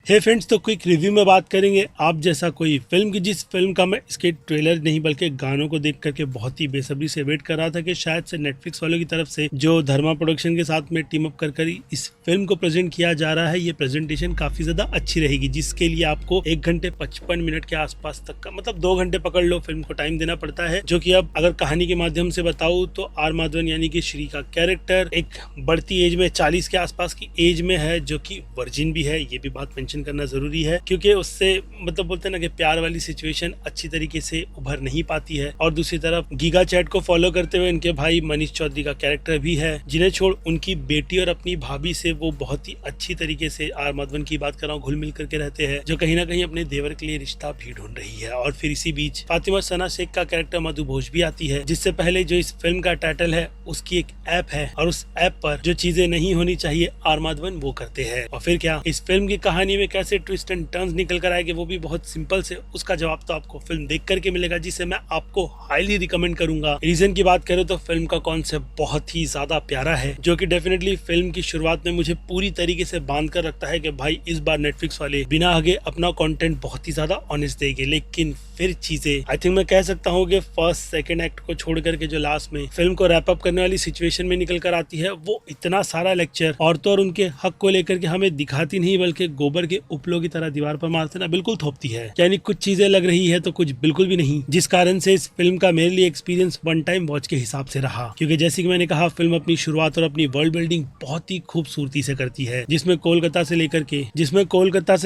हे friends, तो quick review में बात करेंगे आप जैसा कोई फिल्म की, जिस फिल्म का मैं इसके ट्रेलर नहीं बल्कि गानों को देख करके बहुत ही बेसब्री से वेट कर रहा था कि शायद से नेटफ्लिक्स वालों की तरफ से जो धर्मा प्रोडक्शन के साथ में टीम अप कर इस फिल्म को प्रेजेंट किया जा रहा है, ये प्रेजेंटेशन काफी ज्यादा अच्छी रहेगी, जिसके लिए आपको 1 घंटे 55 मिनट के आसपास तक का, मतलब 2 घंटे पकड़ लो, फिल्म को टाइम देना पड़ता है। जो कि अब अगर कहानी के माध्यम से बताऊं तो आर माधवन यानी कि श्री का कैरेक्टर एक बढ़ती एज में 40 के आसपास की एज में है, जो कि वर्जिन भी है। ये भी बात मेंशन करना जरूरी है क्योंकि उससे मतलब बोलते हैं ना कि प्यार वाली सिचुएशन अच्छी तरीके से उभर नहीं पाती है। और दूसरी तरफ गीगा चैट को फॉलो करते हुए इनके भाई मनीष चौधरी का कैरेक्टर भी है, जिन्हें छोड़ उनकी बेटी और अपनी भाभी से वो बहुत ही अच्छी तरीके से, आर माधवन की बात कर रहा हूँ, घुल मिल करके रहते हैं, जो कहीं ना कहीं अपने देवर के लिए रिश्ता भी ढूंढ रही है। और फिर इसी बीच फातिमा सना शेख का कैरेक्टर मधु घोष भी आती है, जिससे पहले जो इस फिल्म का टाइटल है उसकी एक ऐप है और उस ऐप पर जो चीजें नहीं होनी चाहिए आर माधवन वो करते हैं। और फिर क्या इस फिल्म की कहानी में कैसे ट्विस्ट एंड टर्न्स निकल कर आएंगे वो भी बहुत सिंपल से, उसका जवाब तो आपको फिल्म देख करके मिलेगा, जिसे मैं आपको हाईली रिकमेंड करूंगा। रीजन की बात करें तो फिल्म का कॉन्सेप्ट बहुत ही ज्यादा प्यारा है, जो कि डेफिनेटली फिल्म की शुरुआत में मुझे पूरी तरीके से बांध कर रखता है कि भाई इस बार नेटफ्लिक्स वाले बिना आगे अपना कंटेंट बहुत ही ज्यादा ऑनेस्ट देंगे। लेकिन फिर चीजें आई थिंक मैं कह सकता हूँ कि फर्स्ट सेकंड एक्ट को छोड़ करके जो लास्ट में फिल्म को रैप अप करने वाली सिचुएशन में निकल कर आती है, वो इतना सारा लेक्चर औरतों और उनके हक को लेकर के हमें दिखाती नहीं बल्कि गोबर के उपलों की तरह दीवार पर मारते ना बिल्कुल थोपती है। यानी कुछ चीजें लग रही है तो कुछ बिल्कुल भी नहीं, जिस कारण से इस फिल्म का मेरे लिए एक्सपीरियंस वन टाइम वॉच के हिसाब से रहा। क्योंकि जैसे कि मैंने कहा, फिल्म अपनी शुरुआत और अपनी वर्ल्ड बिल्डिंग बहुत ही खूबसूरती से करती है, जिसमें कोलकाता से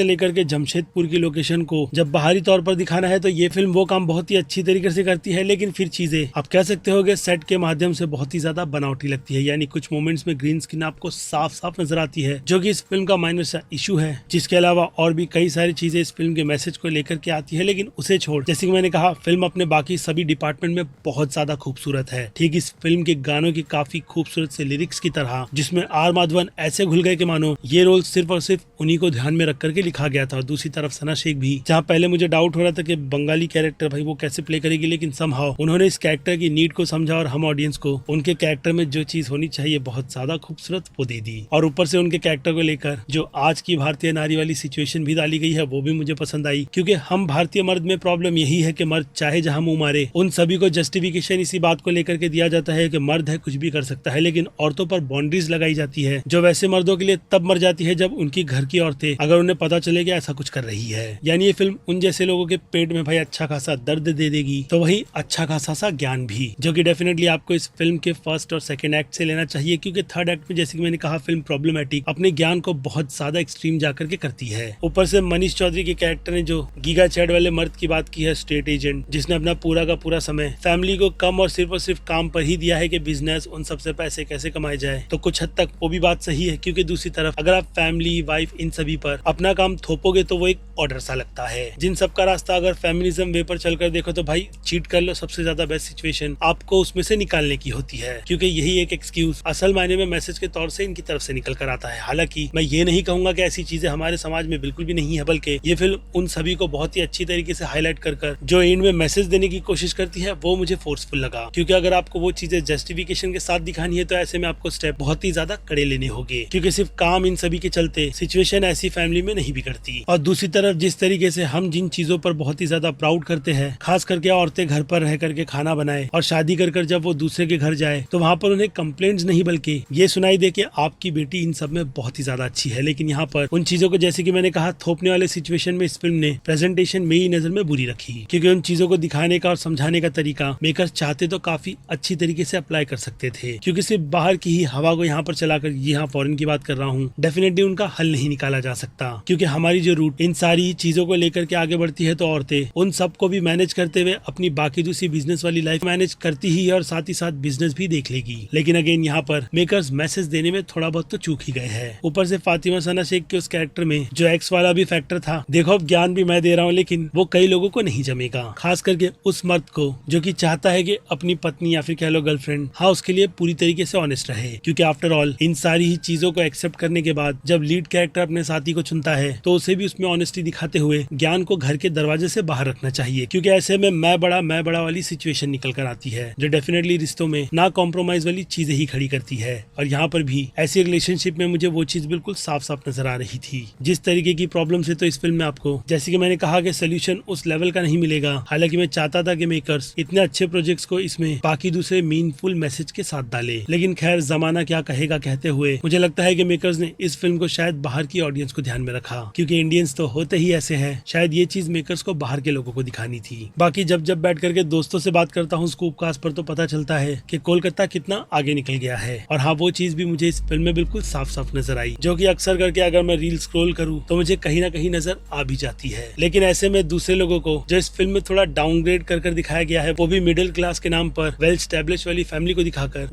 लेकर के जमशेदपुर की लोकेशन को जब बाहरी तौर पर दिखाना है तो ये फिल्म वो काम बहुत ही अच्छी तरीके से करती है। लेकिन फिर चीजें आप कह सकते हो कि सेट के माध्यम से बहुत ही ज्यादा बनावटी लगती है। यानी कुछ मोमेंट्स में ग्रीन स्क्रीन आपको साफ साफ नजर आती है, जो कि इस फिल्म का माइनर सा इशू है। जिसके अलावा और भी कई सारी चीजें इस फिल्म के मैसेज को लेकर के आती है, लेकिन उसे छोड़, जैसे कि मैंने कहा, फिल्म अपने बाकी सभी डिपार्टमेंट में बहुत ज्यादा खूबसूरत है। ठीक इस फिल्म के गानों की काफी खूबसूरत से लिरिक्स की तरह, जिसमें आर माधवन ऐसे घुल गए कि मानो ये रोल सिर्फ और सिर्फ उन्हीं को ध्यान में रख करके लिखा गया था। और दूसरी तरफ सना शेख भी, जहाँ पहले मुझे डाउट हो रहा था कि बंगाली कैरेक्टर भाई वो कैसे प्ले करेगी, लेकिन समहाउ उन्होंने इस कैरेक्टर की नीड को समझा और हम ऑडियंस को उनके कैरेक्टर में जो चीज होनी चाहिए बहुत ज्यादा खूबसूरत वो दे दी। और ऊपर से उनके कैरेक्टर को लेकर जो आज की भारतीय नारी वाली सिचुएशन भी डाली गई है वो भी मुझे पसंद आई। क्योंकि हम भारतीय मर्द में प्रॉब्लम यही है कि मर्द चाहे जहां मुंह मारे, उन सभी को जस्टिफिकेशन इसी बात को लेकर के दिया जाता है कि मर्द है कुछ भी कर सकता है, लेकिन औरतों पर बाउंड्रीज लगाई जाती है, जो वैसे मर्दों के लिए तब मर जाती है जब उनकी घर की औरतें, अगर उन्हें पता चले कि ऐसा कुछ कर रही है। यानी ये फिल्म उन जैसे लोगों के पेट में भाई अच्छा खासा दर्द दे देगी, तो वही अच्छा खासा सा ज्ञान भी, जो कि डेफिनेटली आपको इस फिल्म के फर्स्ट और सेकंड एक्ट से लेना चाहिए। क्योंकि थर्ड एक्ट में, जैसे कि मैंने कहा, फिल्म प्रॉब्लमैटिक अपने ज्ञान को बहुत ज्यादा एक्सट्रीम जाकर के करती है। ऊपर से मनीष चौधरी के कैरेक्टर ने जो गीगा चैट वाले मर्द की बात की है, स्टेट एजेंट, जिसने अपना पूरा का पूरा समय फैमिली को कम और सिर्फ काम पर ही दिया है कि बिजनेस, उन सबसे पैसे कैसे कमाए जाए, तो कुछ हद तक वो भी बात सही है। क्योंकि दूसरी तरफ अगर आप फैमिली, वाइफ, इन सभी पर अपना काम थोपोगे तो वो एक ऑर्डर सा लगता है। जिन सब का रास्ता अगर फेमिनिज्म वे पर चलकर देखो तो भाई चीट कर लो, सबसे ज्यादा बेस्ट सिचुएशन आपको उसमें से निकालने की होती है। क्योंकि यही एक एक्सक्यूज असल मायने में मैसेज के तौर से इनकी तरफ से निकल कर आता है। हालांकि मैं ये नहीं कहूंगा कि ऐसी चीजें हमारे समाज में बिल्कुल भी नहीं है, बल्कि ये फिल्म उन सभी को बहुत ही अच्छी तरीके से हाईलाइट कर जो एंड में मैसेज देने की कोशिश करती है वो मुझे फोर्सफुल लगा। क्योंकि अगर आपको वो चीजें जस्टिफिकेशन के साथ दिखानी है तो ऐसे में आपको स्टेप बहुत ही ज्यादा कड़े लेने होंगे, क्योंकि सिर्फ काम इन सभी के चलते सिचुएशन ऐसी फैमिली में नहीं बिगड़ती। और दूसरी तरफ जिस तरीके से हम जिन चीजों पर बहुत ही ज्यादा प्राउड करते हैं, खास करके औरतें घर पर रह करके खाना बनाए और शादी कर जब वो दूसरे के घर जाए तो वहाँ पर उन्हें कंप्लेंट्स नहीं बल्कि ये सुनाई दे कि आपकी बेटी इन सब में बहुत ही ज्यादा अच्छी है। लेकिन यहाँ पर उन चीजों को, जैसे कि मैंने कहा, थोपने वाले सिचुएशन में इस फिल्म ने प्रेजेंटेशन मेरी नजर में बुरी रखी। क्योंकि उन चीजों को दिखाने का और समझाने का तरीका मेकर्स चाहते तो काफी अच्छी तरीके से अप्लाई कर सकते थे। क्योंकि सिर्फ बाहर की ही हवा को यहाँ पर चलाकर, यहाँ फॉरेन की बात कर रहा हूँ, डेफिनेटली उनका हल नहीं निकाला जा सकता। क्योंकि हमारी जो रूट इन सारी चीजों को लेकर के आगे बढ़ती है तो औरतें उन सबको भी मैनेज करते हुए अपनी बाकी दूसरी बिजनेस वाली लाइफ मैनेज करती ही है और साथ ही साथ बिजनेस भी देख लेगी। लेकिन अगेन यहाँ पर मेकर्स मैसेज देने में थोड़ा बहुत तो चूक ही गए हैं। ऊपर से फातिमा सना शेख के उस कैरेक्टर में जो एक्स वाला भी फैक्टर था, देखो अब ज्ञान भी मैं दे रहा हूँ लेकिन वो कई लोगों को नहीं जमेगा, खास करके उस मर्द को जो कि चाहता है कि अपनी पत्नी या फिर कह लो गर्लफ्रेंड, हाँ, उसके लिए पूरी तरीके से ऑनेस्ट रहे। क्योंकि आफ्टर ऑल इन सारी ही चीजों को एक्सेप्ट करने के बाद जब लीड कैरेक्टर अपने साथी को चुनता है तो उसे भी उसमें ऑनेस्टी दिखाते हुए ज्ञान को घर के दरवाजे से बाहर रखना चाहिए। क्योंकि ऐसे में मैं बड़ा वाली सिचुएशन निकल कर आती है, जो डेफिनेटली रिश्तों में ना कॉम्प्रोमाइज वाली चीजें ही खड़ी करती है। और यहाँ पर भी ऐसी रिलेशनशिप में मुझे वो चीज बिल्कुल साफ साफ नजर आ रही थी, जिस तरीके की प्रॉब्लम से तो इस फिल्म में आपको, जैसे कि मैंने कहा कि सोल्यूशन उस लेवल का नहीं मिलेगा। हालांकि मैं चाहता था कि मेकर्स इतने अच्छे प्रोजेक्ट्स को इसमें बाकी दूसरे मीनिंगफुल मैसेज के साथ डाले, लेकिन खैर जमाना क्या कहेगा कहते हुए मुझे लगता है कि मेकर्स ने इस फिल्म को शायद बाहर की ऑडियंस को ध्यान में रखा, क्योंकि इंडियंस तो होते ही ऐसे हैं। शायद ये चीज मेकर्स को बाहर के लोगों को दिखानी थी। बाकी जब जब बैठ करके दोस्तों से बात करता हूँ स्कूप कास्ट पर, तो पता चलता है कि कोलकाता कितना आगे निकल गया है। और हाँ, वो चीज भी मुझे इस फिल्म में बिल्कुल साफ साफ नजर आई, जो कि अक्सर करके अगर मैं रील स्क्रॉल करूँ तो मुझे कहीं ना कहीं नजर आ भी जाती है। लेकिन ऐसे में दूसरे लोगों को जो इस फिल्म में थोड़ा डाउनग्रेड कर दिखाया गया है, वो भी मिडिल क्लास के नाम पर वेल स्टैब्लिश वाली फैमिली को दिखाकर,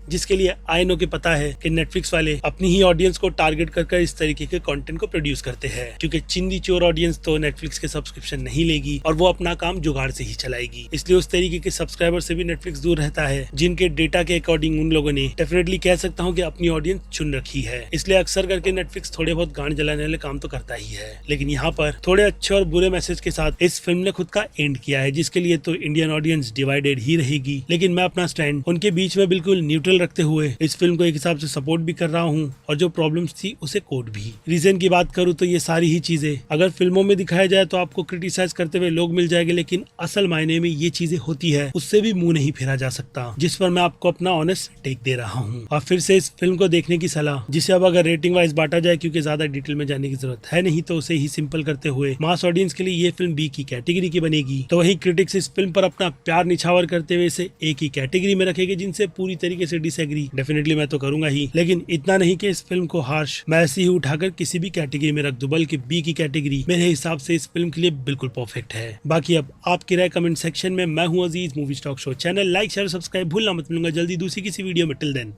जिसके लिए आई नो के पता है कि नेटफ्लिक्स वाले अपनी ही ऑडियंस को टारगेट कर इस तरीके के कंटेंट को प्रोड्यूस करते हैं, क्योंकि चिंदी चोर ऑडियंस तो नेटफ्लिक्स के सब्सक्रिप्शन नहीं लेगी और वो अपना काम जुगाड़ से ही चलाएगी। इसलिए उस तरीके के सब्सक्राइबर से भी नेटफ्लिक्स दूर रहता है, जिनके डेटा के अकॉर्डिंग उन लोगों ने डेफिनेटली कह सकता हूँ कि अपनी ऑडियंस चुन रखी है। इसलिए अक्सर करके नेटफ्लिक्स थोड़े बहुत गांड जलाने वाले काम तो करता ही है, लेकिन यहाँ पर थोड़े अच्छे और बुरे मैसेज के साथ इस फिल्म ने खुद का एंड किया है, जिसके लिए तो इंडियन ऑडियंस डिवाइडेड ही रहेगी। लेकिन मैं अपना स्टैंड उनके बीच में बिल्कुल न्यूट्रल रखते हुए इस फिल्म को एक हिसाब से सपोर्ट भी कर रहा हूँ और जो प्रॉब्लम्स थी उसे कोट भी। रीजन की बात करूँ तो ये सारी ही चीजें अगर फिल्मों में दिखाया जाए तो आपको क्रिटिसाइज करते हुए लोग मिल जाएंगे, लेकिन असल मायने में ये चीजें होती है उससे भी मुंह नहीं फेरा जा सकता, जिस पर मैं आपको अपना ऑनेस्ट टेक दे रहा हूँ। और फिर से इस फिल्म को देखने की सलाह, जिसे अब अगर रेटिंग वाइज बांटा जाए, क्योंकि ज्यादा डिटेल में जाने की जरूरत है नहीं, तो उसे ही सिंपल करते हुए मास ऑडियंस के लिए ये फिल्म बी की कैटेगरी की बनेगी। तो वही क्रिटिक्स इस फिल्म पर अपना प्यार निछावर करते हुए इसे ए की कैटेगरी में रखेंगे, जिनसे पूरी तरीके से डिसएग्री डेफिनेटली मैं तो करूंगा ही, लेकिन इतना नहीं कि इस फिल्म को हार्श मैं ऐसे ही उठाकर किसी भी कैटेगरी में रख दूं, बल्कि बी की कैटेगरी मेरे हिसाब से इस फिल्म के लिए बिल्कुल परफेक्ट है। बाकी अब आपकी राय कमेंट सेक्शन में। मैं हूं Aziz, movie stock show channel like share subscribe भूलना मत। मिलूंगा जल्दी दूसरी किसी वीडियो में। Till then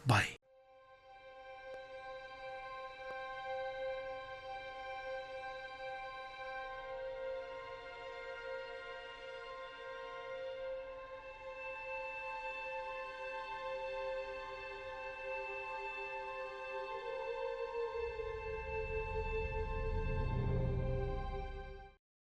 bye.